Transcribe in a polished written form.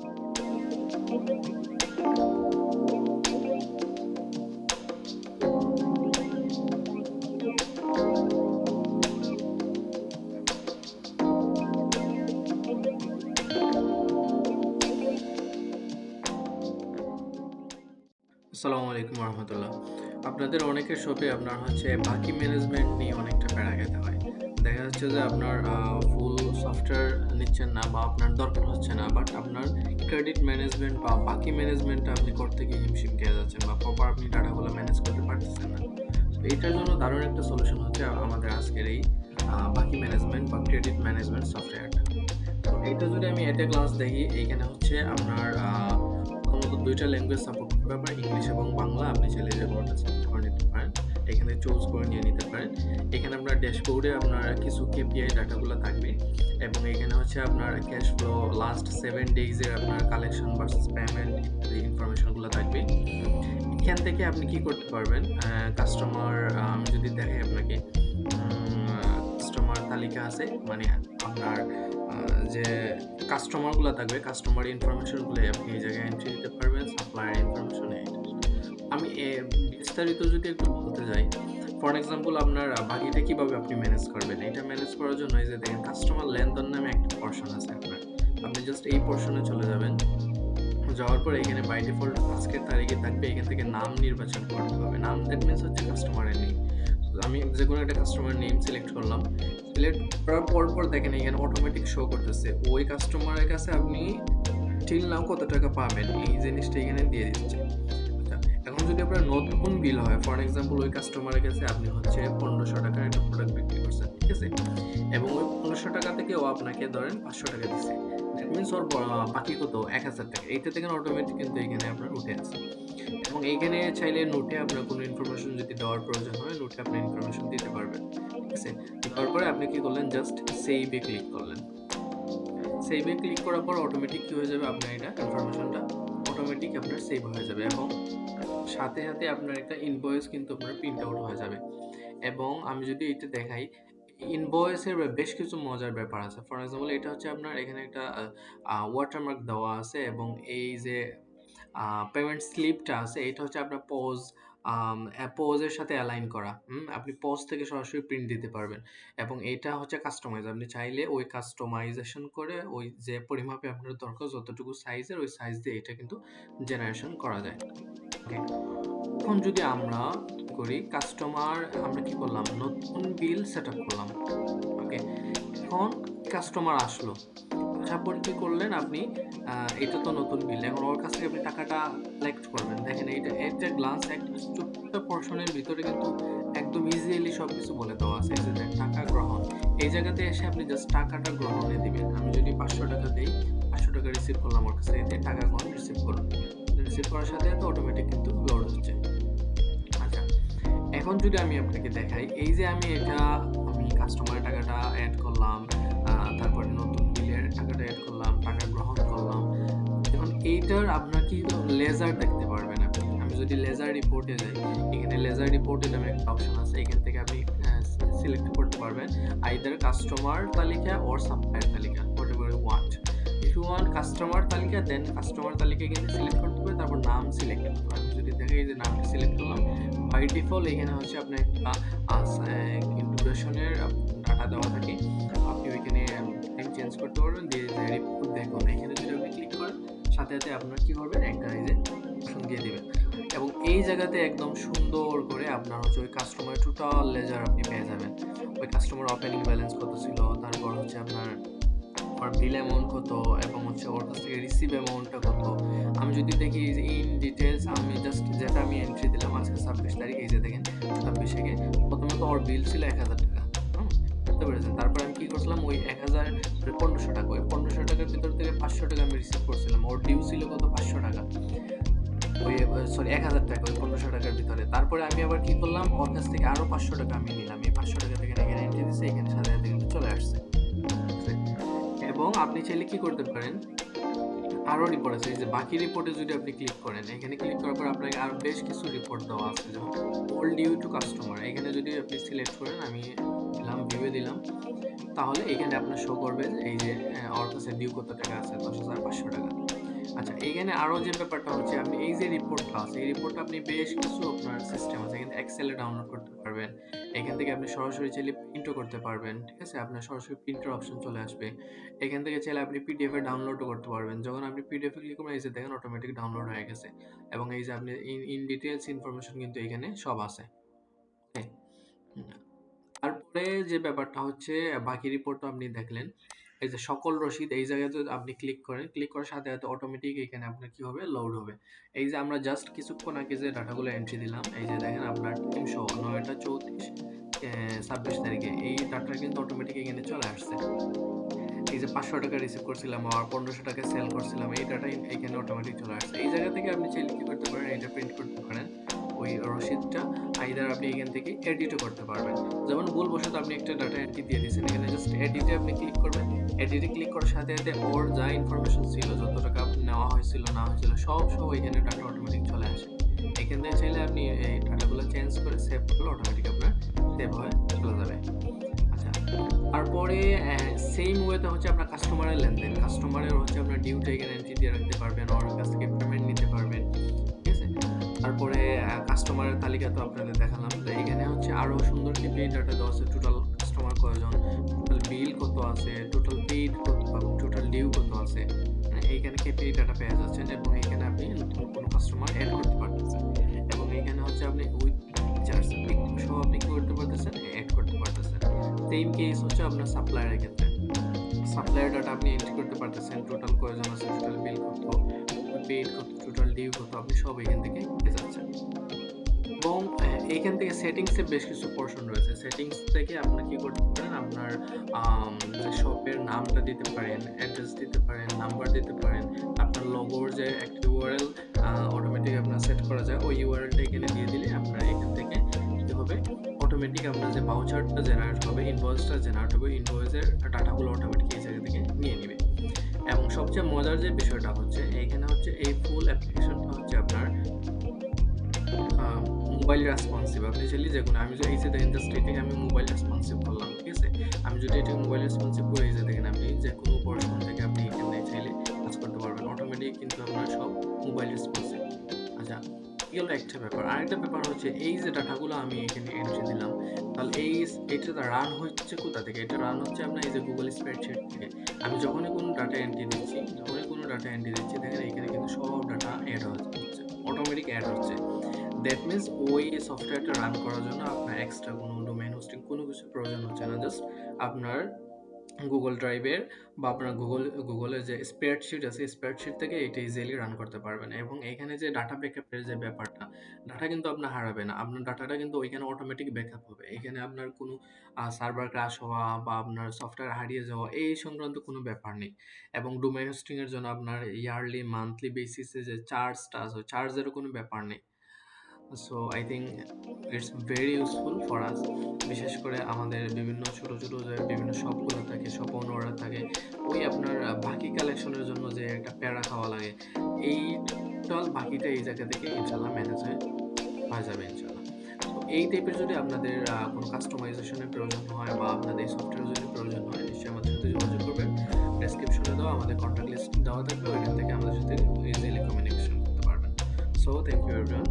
আসসালামু আলাইকুম রহমতুল্লাহ। আপনাদের অনেকের শপে আপনার হচ্ছে বাকি ম্যানেজমেন্ট নিয়ে অনেকটা প্যারা খেতে হয়। দেখা যাচ্ছে যে আপনার ফুল সফটওয়্যার নিচ্ছেন না বা আপনার দরকার হচ্ছে না, বাট আপনার ক্রেডিট ম্যানেজমেন্ট বা বাকি ম্যানেজমেন্টটা আপনি করতে গিয়ে হিমশিম খেয়ে যাচ্ছেন বা প্রপার আপনি ডাটাগুলো ম্যানেজ করতে পারতেছেন না। তো এইটার জন্য দারুণ একটা সলিউশন হচ্ছে আমাদের আজকের এই বাকি ম্যানেজমেন্ট বা ক্রেডিট ম্যানেজমেন্ট সফটওয়্যারটা। তো এইটা যদি আমি এট এ গ্লান্স দেখি, এইখানে হচ্ছে আপনার প্রথমত ২টা ল্যাঙ্গুয়েজ সাপোর্ট করবে, আপনার ইংলিশ এবং বাংলা। আপনি চাইলে যে কোনোটা সিলেক্ট করে নিতে পারেন, এখানে চুজ করে নিয়ে নিতে পারেন। এখানে আপনার ড্যাশবোর্ডে আপনার কিছু কেপিআই ডাটাগুলো থাকবে এবং এখানে হচ্ছে আপনার ক্যাশ ফ্লো, লাস্ট 7 ডেইজের আপনার কালেকশন ভার্সেস পেমেন্ট ইনফরমেশনগুলো থাকবে। এখান থেকে আপনি কি করতে পারবেন, কাস্টমার আমি যদি দেখাই আপনাকে, কাস্টমার তালিকা আছে, মানে আপনার যে কাস্টমারগুলো থাকবে, কাস্টমার ইনফরমেশনগুলো আপনি এই জায়গায় এন্ট্রি দিতে পারবেন, সাপ্লায়ার ইনফরমেশন। আমি বিস্তারিত যদি একটু বলতে যাই, ফর এক্সাম্পল আপনার বাকিটা কিভাবে আপনি ম্যানেজ করবেন, এটা ম্যানেজ করার জন্য এই যে দেখেন কাস্টমার লেনদেন নামে একটা পোর্শন আছে আপনার। আপনি জাস্ট এই পোর্শনে চলে যাবেন। যাওয়ার পর এখানে বাই ডিফল্ট আজকের তারিখে থাকবে, এখান থেকে নাম নির্বাচন করতে হবে। নাম দ্যাট মিনস হচ্ছে কাস্টমারের নেম। আমি যে কোনো একটা কাস্টমার নেম সিলেক্ট করলাম। সিলেক্ট করার পর দেখেন এখানে অটোমেটিক শো করতেছে ওই কাস্টমারের কাছে আপনি টিল নাও কত টাকা পাবেন, এই জিনিসটা এখানে দিয়ে দিচ্ছে। আচ্ছা, এখন যদি আপনার নতুন বিল হয়, ফর এক্সাম্পল ওই কাস্টমারের কাছে আপনি হচ্ছে ১৫০০ টাকার একটা প্রোডাক্ট বিক্রি করছেন, ঠিক আছে? এবং ওই ১৫০০ টাকা থেকে ও আপনাকে ধরেন ৫০০ টাকা দিছে। দ্যাট মিনস ওর বাকি কত ১,০০০ টাকা। এইটা থেকে অটোমেটিক কিন্তু এখানে আপনার উঠে আছে। এবং এইখানে চাইলে নোটে আপনার কোনো ইনফরমেশন যদি দেওয়ার প্রয়োজন হয়, নোটে আপনি ইনফরমেশন দিতে পারবেন, ঠিক আছে? দেওয়ার পরে আপনি কি করলেন, জাস্ট সেভ এ ক্লিক করলেন। সেভ এ ক্লিক করার পর অটোমেটিক কি হয়ে যাবে, আপনার এটা ইনফরমেশনটা অটোমেটিক আপনার সেভ হয়ে যাবে এবং সাথে সাথে আপনার একটা ইনভয়েস কিন্তু আপনার প্রিন্ট আউট হয়ে যাবে। এবং আমি যদি এটা দেখাই, ইনভয়েসের বেশ কিছু মজার ব্যাপার আছে। ফর এক্সাম্পল এটা হচ্ছে আপনার এখানে একটা ওয়াটারমার্ক দেওয়া আছে এবং এই যে পেমেন্ট স্লিপটা আছে, এটা হচ্ছে আপনার পজের সাথে অ্যালাইন করা। আপনি পজ থেকে সরাসরি প্রিন্ট দিতে পারবেন এবং এটা হচ্ছে কাস্টমাইজ। আপনি চাইলে ওই কাস্টমাইজেশন করে ওই যে পরিমাপে আপনার দরকার যতটুকু সাইজের, ওই সাইজ দিয়ে এটা কিন্তু জেনারেশন করা যায়। ওকে, এখন যদি আমরা কি করি, কাস্টমার আমরা কি করলাম, নতুন বিল সেট আপ করলাম। ওকে, এখন কাস্টমার আসলো, আসার পর কি করলেন আপনি, এটা তো নতুন বিল, এখন ওর কাছ থেকে আপনি টাকাটা কালেক্ট করবেন। দেখেন এইটা একটা গ্লান্স, একটা ছোট্ট পোর্শনের ভিতরে কিন্তু একদম ইজিলি সবকিছু বলে দেওয়া আছে। এই যে দেখেন টাকা গ্রহণ, এই জায়গাতে এসে আপনি জাস্ট টাকাটা গ্রহণে দিবেন। আমি যদি ৫০০ টাকা দেই, ৫০০ টাকা রিসিভ করলাম ওর কাছে, এতে টাকা গ্রহণ রিসিভ করুন। রিসিভ করার সাথে সাথে অটোমেটিক কিন্তু লোড হচ্ছে। আচ্ছা, এখন যদি আমি আপনাকে দেখাই, এই যে আমি কাস্টমারের টাকাটা এড করলাম, তারপরে নতুন বিলের টাকাটা এড করলাম, টাকা গ্রহণ করলাম। এখন এইটার আপনার কি লেজার দেখতে পারবেন আপনি। আমি যদি লেজার রিপোর্টে যাই, এখানে লেজার রিপোর্টে নামে একটা অপশন আছে, এখান থেকে আপনি সিলেক্ট করতে পারবেন আইদার কাস্টমার তালিকা অর সাপ্লায়ার তালিকা, whatever you want. If you want customer তালিকা, দেন কাস্টমার তালিকা এখানে সিলেক্ট করতে হবে, তারপর নাম সিলেক্ট করতে হবে। আমি যদি দেখি যে নামটা সিলেক্ট করলাম, বাই ডিফল্ট এখানে হচ্ছে আপনার একটা ডিউরেশনের ডাটা দেওয়া থাকে। আপনি ওইখানে চেঞ্জ করতে পারবেন, দিয়ে যে রিপোর্ট দেখুন, এখানে যদি আপনি ক্লিক করেন, সাথে সাথে আপনার কি করবেন, একটা এই যে অপশন দিয়ে দিবেন এবং এই জায়গাতে একদম সুন্দর করে আপনার হচ্ছে ওই কাস্টমার টোটাল লেজার আপনি পেয়ে যাবেন। ওই কাস্টমার ওপেনিং ব্যালেন্স কত ছিল, তারপর হচ্ছে আপনার বিল অ্যামাউন্ট কত এবং হচ্ছে ওর কাছ থেকে রিসিভ অ্যামাউন্টটা কত। আমি যদি দেখি যে ইন ডিটেলস, আমি জাস্ট যেটা আমি এন্ট্রি দিলাম আজকে ২৬ তারিখ, এই যে দেখেন ২৬ থেকে প্রথমে তো ওর বিল ছিল ১,০০০ টাকা। বুঝতে পেরেছেন? তারপর আমি কি করছিলাম, ওই ১,০০০ ১৫০০ টাকা, ওই ১৫০০ টাকার ভিতর থেকে ৫০০ টাকা আমি রিসিভ করছিলাম। ওর ডিউ ছিল কত, ৫০০ টাকা। ওই সরি ১,০০০ টাকা, ওই ১৫০০ টাকার ভিতরে। তারপরে আমি আবার কি করলাম, ওর কাছ থেকে আরো ৫০০ টাকা আমি নিলাম। এই ৫০০ টাকা থেকে এখানে এন্ট্রি দিছি, এখানে সাথে সাথে কিন্তু চলে আসছে। এবং আপনি চাইলে কি করতে পারেন, আরো রিপোর্ট আছে। এই যে বাকি রিপোর্টে যদি আপনি ক্লিক করেন, এখানে ক্লিক করার পর আপনাকে আরো বেশ কিছু রিপোর্ট দেওয়া আছে, যেমন অল ডিউ টু কাস্টমার। এখানে যদি আপনি সিলেক্ট করেন, আমি দিলাম ভিউ এ দিলাম, তাহলে এখানে আপনার শো করবে যে এই যে ওর কাছে ডিউ কত টাকা আছে, ১০,৫০০ টাকা। এইখানে আরো যে ব্যাপারটা হচ্ছে আপনি এই যে রিপোর্টটা আছে এই রিপোর্টটা আপনি বেশ কিছু আপনার সিস্টেম আছে এখানে এক্সেলে ডাউনলোড করতে পারবেন। এখান থেকে আপনি সরাসরি চাইলে প্রিন্টও করতে পারবেন, ঠিক আছে? আপনার সরাসরি প্রিন্টের অপশন চলে আসবে। এখান থেকে চাইলে আপনি পিডিএফ এ ডাউনলোডও করতে পারবেন। যখন আপনি পিডিএফ এ ক্লিক করবেন এই যে দেখেন অটোমেটিক ডাউনলোড হয়ে গেছে এবং এই যে আপনি ইন ডিটেইলস ইনফরমেশন কিন্তু এখানে সব আছে। ওকে। তারপরে যে ব্যাপারটা হচ্ছে বাকি রিপোর্ট তো আপনি দেখলেন। এই যে সকল রসিদ এই জায়গায় যদি আপনি ক্লিক করেন, ক্লিক করার সাথে সাথে অটোমেটিক এখানে আপনার কি হবে লোড হবে। এই যে আমরা জাস্ট কিছুক্ষণ আগে যে ডাটাগুলো এন্ট্রি দিলাম, এই যে দেখেন আপনার টিম সহ 9টা 34 26 তারিখে এই ডাটা কিন্তু অটোমেটিক এখানে চলে আসছে। এই যে 500 টাকা রিসিভ করছিলাম আর 1500 টাকা সেল করছিলাম এই ডাটা এখানে অটোমেটিক চলে আসছে। এই জায়গা থেকে আপনি চাইলে কি করতে পারেন, এটা প্রিন্ট করতে পারেন ওই রসিদটা, আইদার আপনি এখান থেকে এডিটও করতে পারবেন। যেমন ভুলবশত আপনি একটা ডাটা এন্ট্রি দিয়ে দিয়েছেন, এখানে জাস্ট এডিটে আপনি ক্লিক করবেন। এডিটে ক্লিক করার সাথে সাথে ওর যা ইনফরমেশন ছিল, যত টাকা নেওয়া হয়েছিল না হয়েছিল সব এখানে ডাটা অটোমেটিক চলে আসে। এখান থেকে চাইলে আপনি এই ডাটাগুলো চেঞ্জ করে সেভ করলে অটোমেটিক আপনার সেভ হয়ে চলে যাবে। আচ্ছা, তারপরে সেম ওয়েতে হচ্ছে আপনার কাস্টমারের লেনদেন, কাস্টমারের হচ্ছে আপনার ডিউটা এখানে এন্ট্রি দিয়ে রাখতে পারবেন, ওর কাছ থেকে পেমেন্ট নিতে পারবেন, ঠিক আছে? তারপরে কাস্টমারের তালিকা তো আপনাদের দেখালাম। তো এখানে হচ্ছে আরো সুন্দর কেপিআই ডাটা দেওয়া আছে, টোটাল কাস্টমার কয়জন, টোটাল বিল কত আছে, টোটাল পেইড কত এবং টোটাল ডিউ কত আছে। এইখানে কেপিআই ডাটা পেয়ে যাচ্ছেন এবং এখানে আপনি নতুন কোনো কাস্টমার অ্যাড করতে পারতেছেন এবং এখানে হচ্ছে আপনি উইথ পিকচার্স সহ আপনি কি করতে পারতেছেন, অ্যাড করতে পারতেছেন। সেম কেস হচ্ছে আপনার সাপ্লায়ারের ক্ষেত্রে, সাপ্লায়ার ডাটা আপনি এন্ট্রি করতে পারতেছেন, টোটাল কয়জন আছে, টোটাল বিল কত, পেইড কত, টোটাল ডিউ কত, আপনি সব এখান থেকে পেয়ে যাচ্ছেন। এবং এইখান থেকে সেটিংসে বেশ কিছু পোর্শন রয়েছে। সেটিংস থেকে আপনি কি করতে পারেন, আপনার যে শপের নামটা দিতে পারেন, অ্যাড্রেস দিতে পারেন, নাম্বার দিতে পারেন, আপনার লোগোর যে একটা ইউআরএল অটোমেটিক আপনার সেট করা যায়, ওই ইউআরএলটা এখানে দিয়ে দিলে আপনার এখান থেকে কি হবে, অটোমেটিক আপনার যে ভাউচারটা জেনারেট হবে, ইনভয়েসটা জেনারেট হবে, ইনভয়েসের ডাটাগুলো অটোমেটিক এই জায়গা থেকে নিয়ে নেবে। এবং সবচেয়ে মজার যে বিষয়টা হচ্ছে এইখানে হচ্ছে এই ফুল অ্যাপ্লিকেশনটা হচ্ছে আপনার মোবাইল রেসপন্সিভ। আপনি চাইলে যে কোনো, আমি এই যে দেখেন জাস্ট এটাকে আমি মোবাইল রেসপন্সিভ করলাম, ঠিক আছে? আমি যদি এটাকে মোবাইল রেসপন্সিভ করে এই যে দেখেন আপনি যে কোনো পোর্শন থেকে আপনি এখানে চাইলে কাজ করতে পারবেন অটোমেটিক, কিন্তু আপনার সব মোবাইল রেসপন্সিভ। আচ্ছা, গেল একটা ব্যাপার। আরেকটা ব্যাপার হচ্ছে এই যে ডাটাগুলো আমি এখানে এন্ট্রি দিলাম, তাহলে এটা রান হচ্ছে কোথা থেকে? এটা রান হচ্ছে আপনার এই যে গুগল স্প্রেডশিট থেকে। আমি যখনই কোনো ডাটা এন্ট্রি দিচ্ছি দেখেন এখানে কিন্তু সব ডাটা অ্যাড হচ্ছে, অটোমেটিক অ্যাড হচ্ছে। দ্যাট মিনস ওই সফটওয়্যারটা রান করার জন্য আপনার এক্সট্রা কোনো ডোমেইন হোস্টিং কোনো কিছু প্রয়োজন হচ্ছে না। জাস্ট আপনার গুগল ড্রাইভের বা আপনার গুগলের যে স্প্রেডশিট আছে, স্প্রেডশিট থেকে এটা ইজিলি রান করতে পারবেন। এবং এখানে যে ডাটা ব্যাকআপের যে ব্যাপারটা, ডাটা কিন্তু আপনার হারাবে না, আপনার ডাটাটা কিন্তু ওইখানে অটোমেটিক ব্যাকআপ হবে। এখানে আপনার কোনো সার্ভার ক্র্যাশ হওয়া বা আপনার সফটওয়্যার হারিয়ে যাওয়া এই সংক্রান্ত কোনো ব্যাপার নেই। এবং ডোমেইন হোস্টিং এর জন্য আপনার ইয়ারলি মান্থলি বেসিসে যে চার্জটা আছে, চার্জেরও কোনো ব্যাপার নেই। So I think it's very useful for us. বিশেষ করে আমাদের বিভিন্ন ছোট ছোট যে বিভিন্ন শপগুলো থাকে, শপ ওনাররা থাকে, ওই আপনার বাকি কালেকশনের জন্য যে একটা প্যারা খাওয়া লাগে, এই টোটাল বাকিটা এই জায়গা থেকে ইনশাল্লাহ ম্যানেজ হয়ে যাবে ইনশাল্লাহ। তো এই টাইপের যদি আপনাদের কোনো কাস্টমাইজেশনের প্রয়োজন হয় বা আপনাদের সফটওয়্যার যদি প্রয়োজন হয়, নিশ্চয়ই আমাদের সাথে যোগাযোগ করবেন। ডেসক্রিপশনে দেওয়া আমাদের কন্ট্যাক্ট লিস্ট দেওয়া থাকবে, ওইখান থেকে আমাদের সাথে ইজিলি কমিউনিকেশন করতে পারবেন। So thank you everyone.